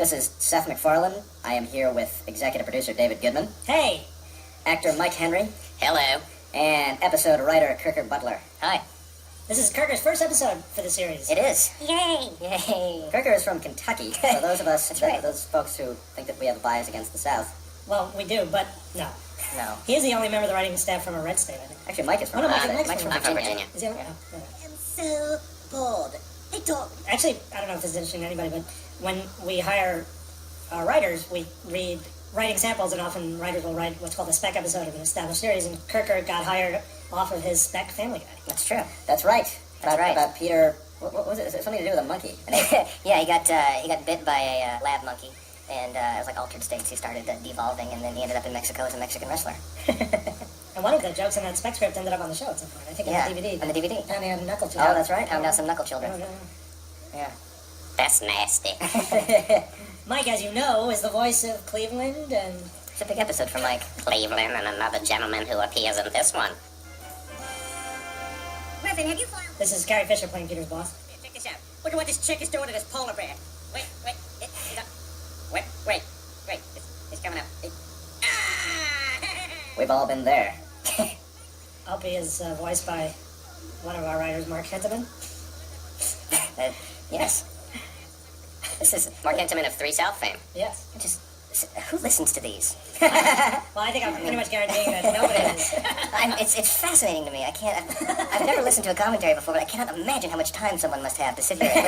This is Seth MacFarlane. I am here with executive producer David Goodman. Hey! Actor Mike Henry. Hello. And episode writer Kirker Butler. Hi. This is Kirker's first episode for the series. It is. Yay! Yay. Kirker is from Kentucky. For those of us, right. those folks who think that we have a bias against the South. Well, we do, but no. No. He is the only member of the writing staff from a red state, I think. Actually, Mike is from Mike's I'm from Virginia. Is he? Yeah. I'm so bored. Hey, dog. Actually, I don't know if this is interesting to anybody, but when we hire writers, we read writing samples, and often writers will write what's called a spec episode of an established series, and Kirker got hired off of his spec Family Guy. That's true. That's right. That's right. About Peter. What was it? Is it something to do with a monkey? Yeah, he got bit by a lab monkey, and it was like altered states. He started devolving, and then he ended up in Mexico as a Mexican wrestler. And one of the jokes in that spec script ended up on the show at some point. I think on the DVD. On the DVD. Pounding out knuckle children. Oh, that's right. Pounding out some knuckle children. Yeah. That's nasty. Mike, as you know, is the voice of Cleveland, and It's a big episode for Mike. Cleveland and another gentleman who appears in this one. Griffin, have you found... this is Carrie Fisher playing Peter's boss. Check this out. Look at what this chick is doing to this polar bear. Wait. It's coming up. We've all been there. Opie is voiced by one of our writers, Mark Henteman. Yes. This is Mark Henteman of 3 South fame. Yes. Who listens to these? Well, I think I'm pretty much guaranteeing that nobody is. It's fascinating to me. I've never listened to a commentary before, but I cannot imagine how much time someone must have to sit here and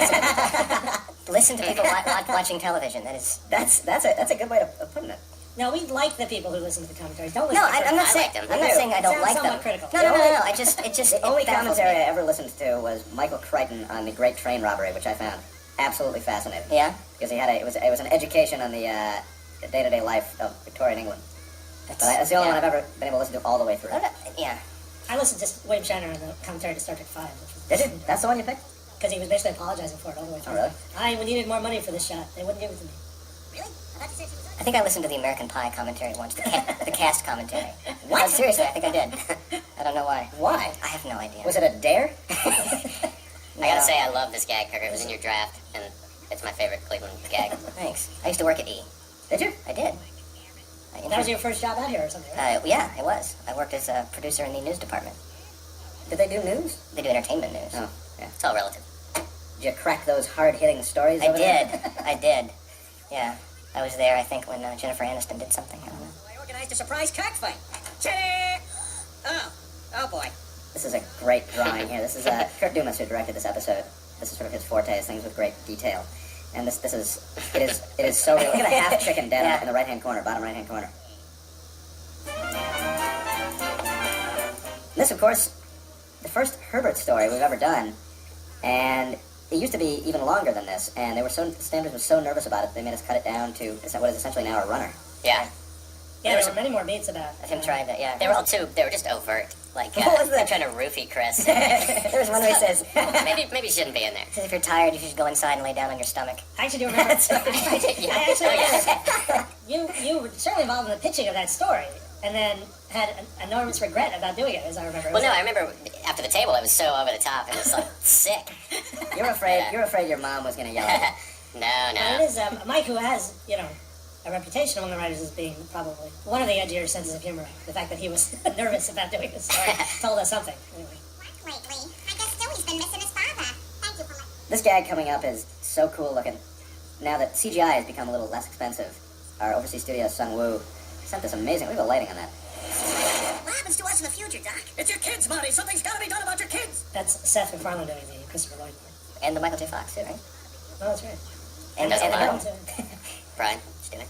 listen to people watching television. That's a good way of putting it. No, we like the people who listen to the commentaries. Don't listen No, to I'm not saying them. I'm not saying I don't like them. Somewhat critical. No. The only commentary I ever listened to was Michael Crichton on the Great Train Robbery, which I found absolutely fascinating. Yeah. Because it was an education on the day-to-day life of Victorian England. That's the only one I've ever been able to listen to all the way through. Yeah. I listened to William Shatner on the commentary to Star Trek 5. Did you? That's the one you picked? Because he was basically apologizing for it all the way through. Oh, really? We needed more money for this shot. They wouldn't give it to me. Really? I thought you said she was... I think I listened to the American Pie commentary once, the cast commentary. What? No, seriously, I think I did. I don't know why. Why? I have no idea. Was it a dare? I gotta say, I love this gag, Kirker. It was in your draft, and it's my favorite Cleveland gag. Thanks. I used to work at E. Did you? I did. That was your first job out here or something, right? Yeah, it was. I worked as a producer in the news department. Did they do news? They do entertainment news. Oh, yeah. It's all relative. Did you crack those hard-hitting stories? I over did. there? I did. Yeah. I was there, I think, when Jennifer Aniston did something. I don't know. I organized a surprise cockfight. Oh boy. This is a great drawing here. This is Kurt Dumas who directed this episode. This is sort of his forte, is things with great detail. And it is so real. Look at a half chicken dead in the right-hand corner, bottom right-hand corner. This, of course, the first Herbert story we've ever done, and it used to be even longer than this, and the Standards was so nervous about it, they made us cut it down to what is essentially now a runner. Yeah. Yeah, there were many more beats about Him trying to, yeah. They were they were just overt. Like, What was that? they're trying to roofie Chris. There's one where he says, maybe you shouldn't be in there. Says if you're tired, you should go inside and lay down on your stomach. I actually do remember. Yeah. You were certainly involved in the pitching of that story, and then had an enormous regret about doing it, as I remember. Well, no, I remember after the table, it was so over the top, and it was like sick. you're afraid your mom was going to yell at you. No. And it is Mike, who has, a reputation among the writers as being probably one of the edgier senses of humor. The fact that he was nervous about doing this story told us something. Anyway. Lately, I guess Stewie's been missing his father. Thank you for my... This gag coming up is so cool looking. Now that CGI has become a little less expensive, our overseas studio, Sun Woo, sent this amazing. We have a lighting on that. What happens to us in the future, Doc? It's your kids, Marty. Something's got to be done about your kids. That's Seth MacFarlane doing the Christopher Lloyd part. And the Michael J. Fox, too, right? Oh, that's right. And the the girl, girl. too. Brian, Stewie.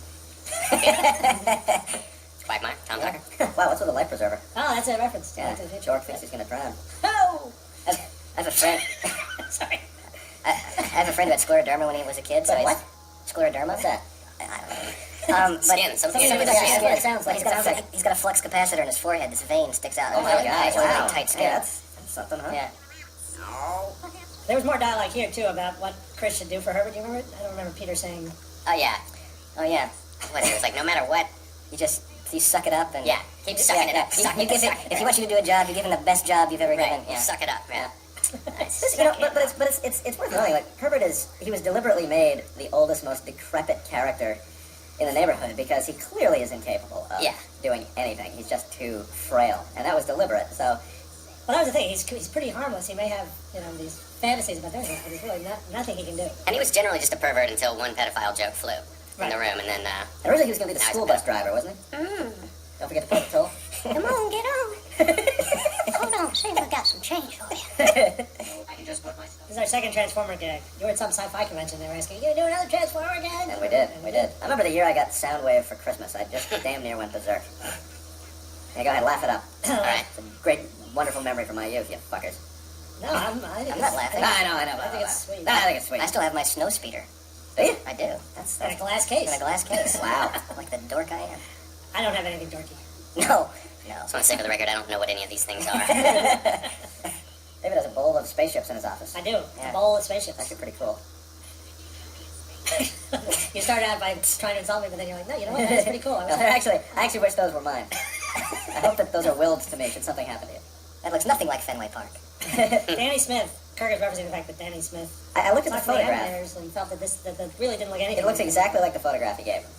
Quagmire, Tom Tucker. Wow, what's with the life preserver? Oh, that's a reference. Yeah, to the future. Jork thinks he's going to drown. Oh! I have a friend. Sorry. I have a friend who had scleroderma when he was a kid. So What? Scleroderma? What's that? I don't know. Skin, something to do with skin. skin. It sounds like. He's got a flux capacitor in his forehead. This vein sticks out. Oh my God! It's really tight skin. Yeah, that's something, huh? Yeah. There was more dialogue here, too, about what Chris should do for Herbert. Do you remember it? I don't remember Peter saying... Oh yeah. What, it was like, no matter what, you suck it up and... Yeah, keep sucking it up. If he wants you to do a job, you give him the best job you've ever given. Yeah. Suck it up, yeah. This, you know, but it's worth knowing. Like Herbert he was deliberately made the oldest, most decrepit character in the neighborhood because he clearly is incapable of doing anything. He's just too frail, and that was deliberate. So, well, that was the thing. He's pretty harmless. He may have these fantasies about doing it, but there's really nothing he can do. And he was generally just a pervert until one pedophile joke flew in the room, and then. And originally he was going to be the school bus driver, wasn't he? Don't forget to pay the toll. Come on, get on. Hold on, see if I got some change for you. I can just put my stuff. This is our second Transformer gag. You were at some sci-fi convention. They were asking, "You gonna do another Transformer gag?" And we did. I remember the year I got Soundwave for Christmas. I just damn near went berserk. Yeah, go ahead, laugh it up. All right. It's a great, wonderful memory from my youth, you fuckers. No, I'm not laughing. I know. I think it's sweet. I think it's sweet. I still have my snow speeder. Do you? I do. That's In a glass case. In a glass case. Wow. Like the dork I am. I don't have anything dorky. No. I just want to say for the record, I don't know what any of these things are. David has a bowl of spaceships in his office. I do. Yeah. A bowl of spaceships. Actually pretty cool. You started out by trying to insult me, but then you're like, no, you know what? That's pretty cool. No, I actually wish those were mine. I hope that those are willed to me should something happen to you. That looks nothing like Fenway Park. Danny Smith. Kirk is referencing the fact that Danny Smith. I looked at the talked to the photograph. animators and felt that that really didn't look anything. It looks exactly like the photograph he gave him.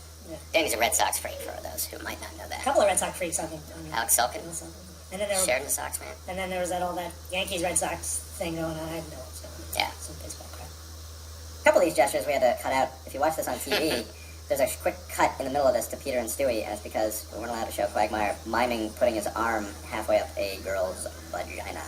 Danny's a Red Sox freak, for those who might not know A that. couple of Red Sox freaks on Alex Sulkin, and then there were, Sheridan the Sox man. and then there was all that Yankees Red Sox thing going on. I had no idea. Yeah. Some baseball crap. A couple of these gestures we had to cut out. If you watch this on TV, there's a quick cut in the middle of this to Peter and Stewie, and it's because we weren't allowed to show Quagmire miming putting his arm halfway up a girl's vagina.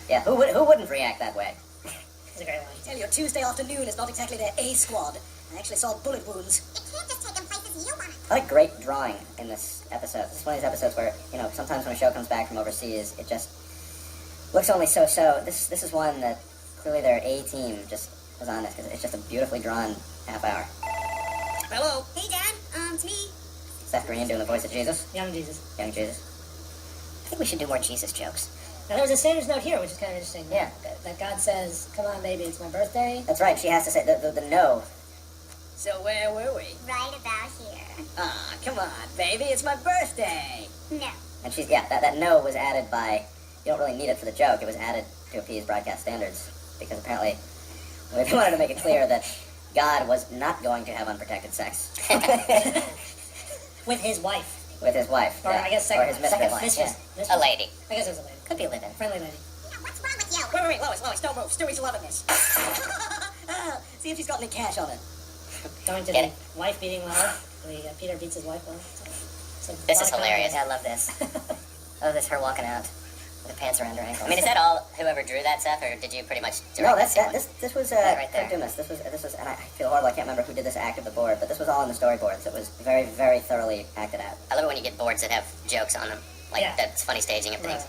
Yeah, who wouldn't react that way? It's a great line. I tell you, Tuesday afternoon is not exactly their A squad. I actually saw bullet wounds. It can't just take them places you want. I like great drawing in this episode. It's one of these episodes where, sometimes when a show comes back from overseas, it just looks only so-so. This is one that clearly their A team just was on this, because it's just a beautifully drawn half hour. Hello? Hey, Dad. It's me. Seth Green doing the voice of Jesus. Young Jesus. Young Jesus. I think we should do more Jesus jokes. Now there was a Sanders note here, which is kind of interesting. Yeah. That God says, "Come on, baby, it's my birthday." That's right, she has to say the no. So where were we? Right about here. Ah, come on, baby, it's my birthday. No. And she's, that no was added by, you don't really need it for the joke, it was added to appease broadcast standards, because apparently they wanted to make it clear that God was not going to have unprotected sex. With his wife. With his wife. Or yeah. I guess second or his wife. mistress. Second wife, Mistress. A lady. I guess it was a lady. Could be a live-in. Friendly lady. What's wrong with you? Wait, Lois, don't move. Stewie's loving this. See if she's got any cash on her. Going to Get the wife beating level. Peter beats his wife level. This is hilarious. Yeah, I love this. I love this, her walking out with the pants around her ankles. I mean, is that all whoever drew that, Seth, or did you pretty much direct No, this one? this was That right there. Kirk Dumas. This was, and I feel horrible. I can't remember who did this act of the board, but this was all in the storyboards. It was very, very thoroughly acted out. I love it when you get boards that have jokes on them, like Yeah. that's funny staging of things.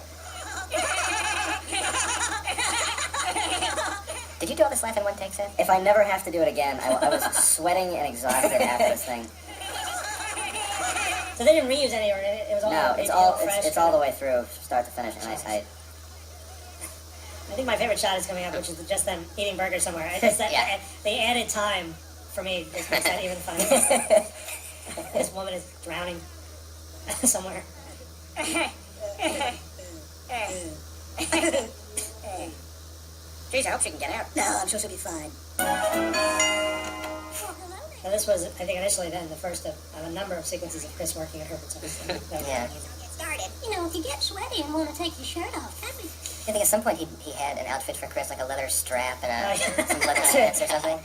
Did you do all this laugh in one take, Seth? If I never have to do it again, I was sweating and exhausted after this thing. So they didn't reuse any, or it was all. No, fresh. it's all the way through, start to finish, and I I think my favorite shot is coming up, which is just them eating burgers somewhere. It's just that Yeah. the added time for me just makes that even funnier. This woman is drowning somewhere. Geez, I hope she can get out. No, I'm sure she'll be fine. Now this was, I think, initially then the first of a number of sequences of Chris working at Herbert's office. Yeah. Get started. You know, if you get sweaty and want to take your shirt off, that'd be... I think at some point he had an outfit for Chris, like a leather strap and Oh, some leather pants or something.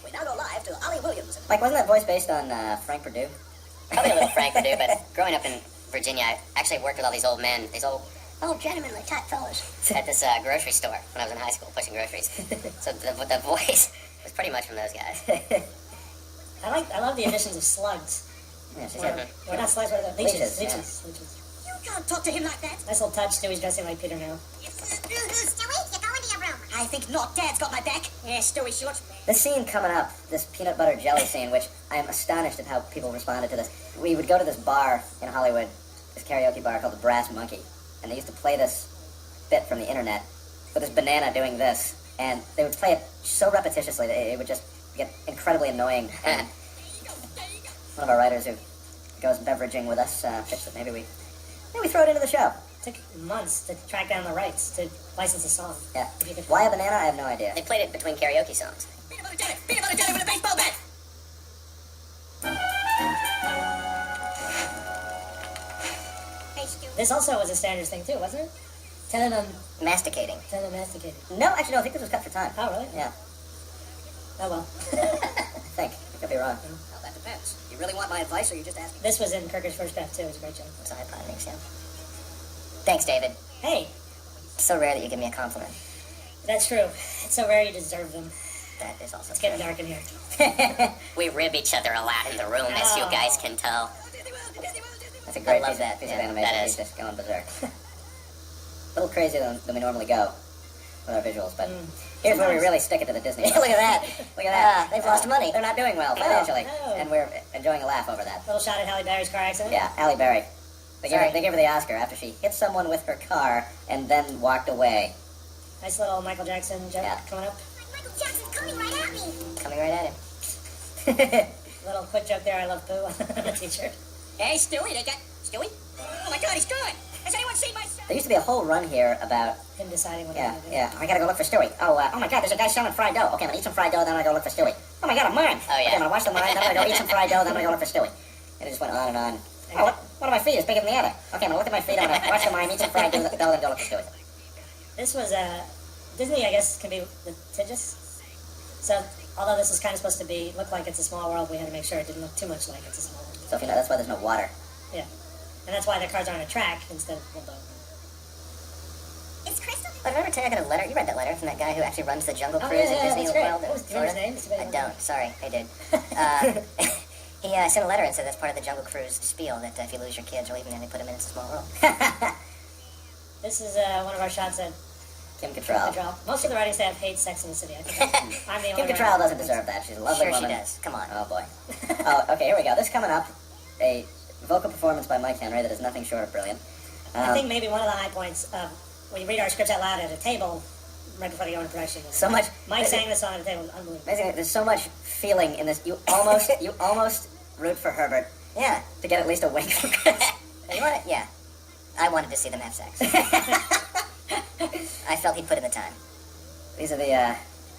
We now go live to Ollie Williams. Mike, wasn't that voice based on Frank Perdue? Probably a little Frank Perdue, but growing up in Virginia, I actually worked with all these old men, these old gentlemanly type fellas. at this grocery store when I was in high school pushing groceries. So the voice was pretty much from those guys. I love the additions of slugs. Yeah, she Or said. not slugs, what are they? Leeches. Leeches, Leeches. You can't talk to him like that. Nice little touch. Stewie's dressing like Peter now. Stewie, you go into your room. I think not. Dad's got my back. Yeah, Stewie, she looks... This scene coming up, this peanut butter jelly scene, which I am astonished at how people responded to this. We would go to this bar in Hollywood, this karaoke bar called the Brass Monkey, and they used to play this bit from the internet with this banana doing this, and they would play it so repetitiously that it would just get incredibly annoying. And one of our writers who goes beveraging with us pitched that maybe we throw it into the show. took months to track down the rights to license a song. Yeah. If you could Why a banana? I have no idea. They played it between karaoke songs. Peanut butter jelly! Peanut butter jelly with a baseball bat! Hey, Stu. This also was a standards thing too, wasn't it? Telling them, Masticating. masticated. No, actually, no. I think this was cut for time. Oh, really? Yeah. Oh, well. I think. I could be wrong. Well, that depends. You really want my advice, or you just asking? This was in Kirker's first draft too. It was a great joke. It's a high five, thanks, yeah. Thanks, David. Hey, It's so rare that you give me a compliment. that's true. It's so rare you deserve them. That is also It's true. getting dark in here. We rib each other a lot in the room, as you guys can tell. That's a great love piece, that, piece yeah. of animation. That He's is. just going berserk. A little crazier than we normally go with our visuals, but here's where we really stick it to the Disney. Look at that. Look at that. They've lost money. They're not doing well financially, no. and we're enjoying a laugh over that. Little shot at Halle Berry's car accident. Yeah, Halle Berry. They Sorry. gave her the Oscar after she hit someone with her car and then walked away. Nice little Michael Jackson joke Yeah. coming up. Michael Jackson's coming right at me. Coming right at him. Little quick joke there. I love poo on the t-shirt. Hey, Stewie, they got... Stewie? Oh my God, he's gone! Has anyone seen my son? There used to be a whole run here about, Him deciding what yeah, he's gonna do. yeah, I gotta go look for Stewie. Oh my God, there's a guy selling fried dough. Okay, I'm gonna eat some fried dough, then I'm gonna go look for Stewie. Oh my God, a mime. Oh, yeah. Okay, I'm gonna watch the mime, then I'm gonna go eat some fried dough, then I'm gonna go look for Stewie. And it just went on and on. Oh, one of my feet is bigger than the other. Okay, I'm gonna look at my feet, I'm gonna watch the mime, eat some fried dough, then go look for Stewie. This was Disney, I guess, can be litigious. So, although this was kind of supposed to look like it's a small world, we had to make sure it didn't look too much like it's a small world. So if you know, that's why there's no water. Yeah. And that's why the cars are on a track instead of a boat. Is Crystal? I remember I got a letter. You read that letter from that guy who actually runs the Jungle Oh, Cruise yeah, at Disney that's great. World. What was in Florida. his name? It's a I bit- don't. Sorry, I did. He sent a letter and said that's part of the Jungle Cruise spiel, that if you lose your kids or leave them, they put them in It's a Small World. This is one of our shots at Kim Cattrall. Cattrall. Most of the writing staff hates Sex in the City. I think I'm the only Kim Cattrall doesn't deserve that. She's a lovely Sure she woman. does. Come on. Oh boy. Oh, okay, here we go. This coming up, a vocal performance by Mike Henry that is nothing short of brilliant. I think maybe one of the high points of when you read our scripts out loud at a table right before they go into production. So much. Mike sang this song at a table. Unbelievable. Amazing. There's so much feeling in this. You almost root for Herbert Yeah. to get at least a wink from Chris. You want it? Yeah. I wanted to see them have sex. I felt he'd put in the time. These are the,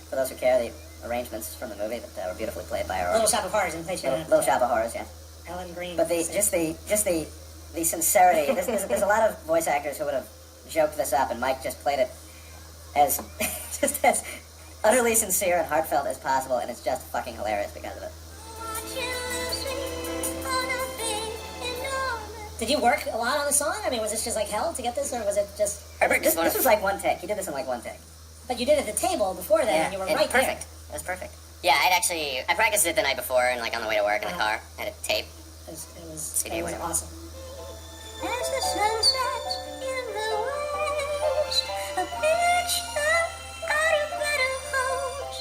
for those who care, the arrangements from the movie that were beautifully played by our Little Shop of Horrors in place. Little Shop of Horrors, yeah. Ellen Green. But the sincerity. There's a lot of voice actors who would have joked this up, and Mike just played it as just as utterly sincere and heartfelt as possible, and it's just fucking hilarious because of it. Did you work a lot on the song? I mean, was this just like hell to get this, or was it just? Herbert This just was like one take. He did this in like one take. But you did it at the table before that, and you were it right was perfect. there. It was perfect. Yeah, I practiced it the night before and like on the way to work in the car. Had a tape. It was CD, whatever. awesome. As the sun sets in the west, a picture out of better homes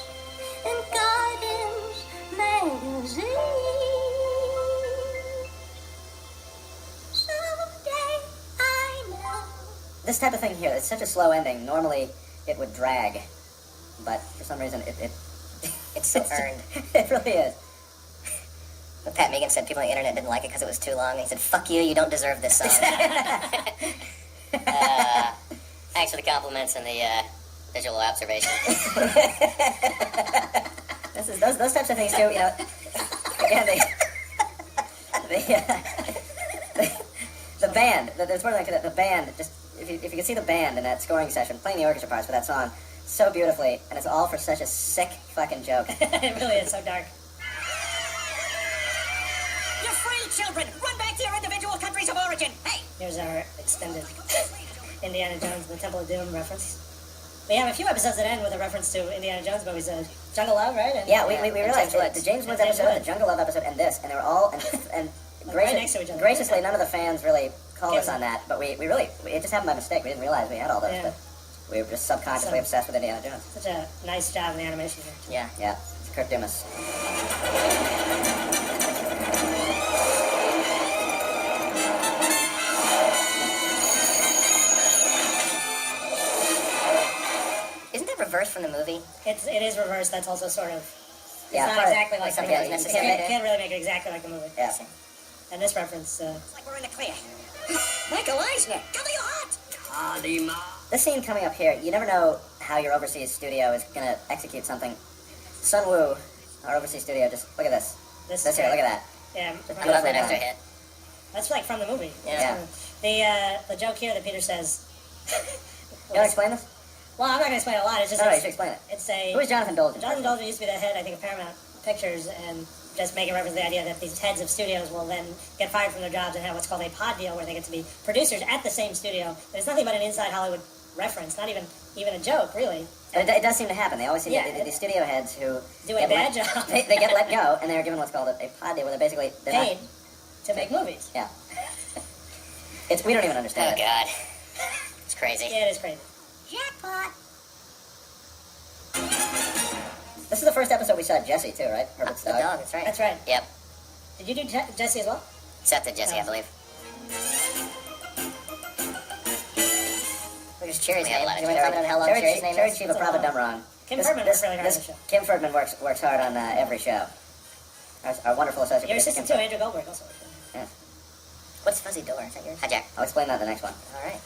and Guardians magazine. Someday I know. This type of thing here, it's such a slow ending. Normally, it would drag, but for some reason, It's so earned. it really is. But Pat Megan said people on the internet didn't like it because it was too long. He said, "Fuck you, you don't deserve this song." Thanks for the compliments and the visual observation. This is those types of things too. You know, again, the band. There's more like the band. Just if you could see the band in that scoring session playing the orchestra parts for that song so beautifully, and it's all for such a sick fucking joke. It really is so dark. You're free, children! Run back to your individual countries of origin! Hey! Here's our extended Indiana Jones and the Temple of Doom reference. We have a few episodes that end with a reference to Indiana Jones movies. Jungle Love, right? And, Yeah, we realized James Woods. the James Woods And James episode, Woods. the Jungle Love episode, and this, and they were all and Right next to each other. graciously, none of the fans really called us Okay. on that, but we really it just happened by mistake. We didn't realize we had all those, Yeah. but we were just subconsciously So- obsessed with Indiana Jones. Such a nice job in the animation here. Yeah. Yeah, it's Kirk Dumas. Isn't that reversed from the movie? It is reversed. That's also sort of. It's Yeah, not part of- exactly like the something movie. that's You necessary. can't really make it exactly like the movie. Yeah. And this reference, It's like we're in the clear. Michael Eisner, cover your heart! This scene coming up here, you never know how your overseas studio is going to execute something. Sun Woo, our overseas studio, just look at this. This here, look at that. Yeah, I love that extra hit. that's like from the movie. Yeah. The joke here that Peter says. You want to explain this? Well, I'm not going to explain a lot. It's just No, you should explain it. It's a Who is Jonathan Dolgen? Jonathan Dolgen used to be the head, I think, of Paramount Pictures, and just making reference to the idea that these heads of studios will then get fired from their jobs and have what's called a pod deal, where they get to be producers at the same studio. There's nothing but an inside Hollywood reference, not even a joke, really. And it does seem to happen. They always seem Yeah. the studio heads who Do a get bad let- job. They get let go, and they're given what's called a pod deal, where they're basically Paid to make movies. Yeah. We don't even understand Oh, God. It's crazy. Yeah, it is crazy. Jackpot. This is the first episode we saw Jesse too, right? Herbert's The dog. dog, that's right. That's right. Yep. Did you do Jesse as well? Except that Jesse, I believe. Look at Cherry's We have a name. lot Do of you want to find out how long Cherry's name Cherry is? Chief of Bravo Dumb Wrong. Kim Ferdman works really hard on the show. Kim Ferdman works hard on every show. Our wonderful associate. Your producer, assistant Kim too, Andrew Goldberg, also. Ferdman. Yeah. What's Fuzzy Door? Is that yours? Hi, Jack. I'll explain that in the next one. All right.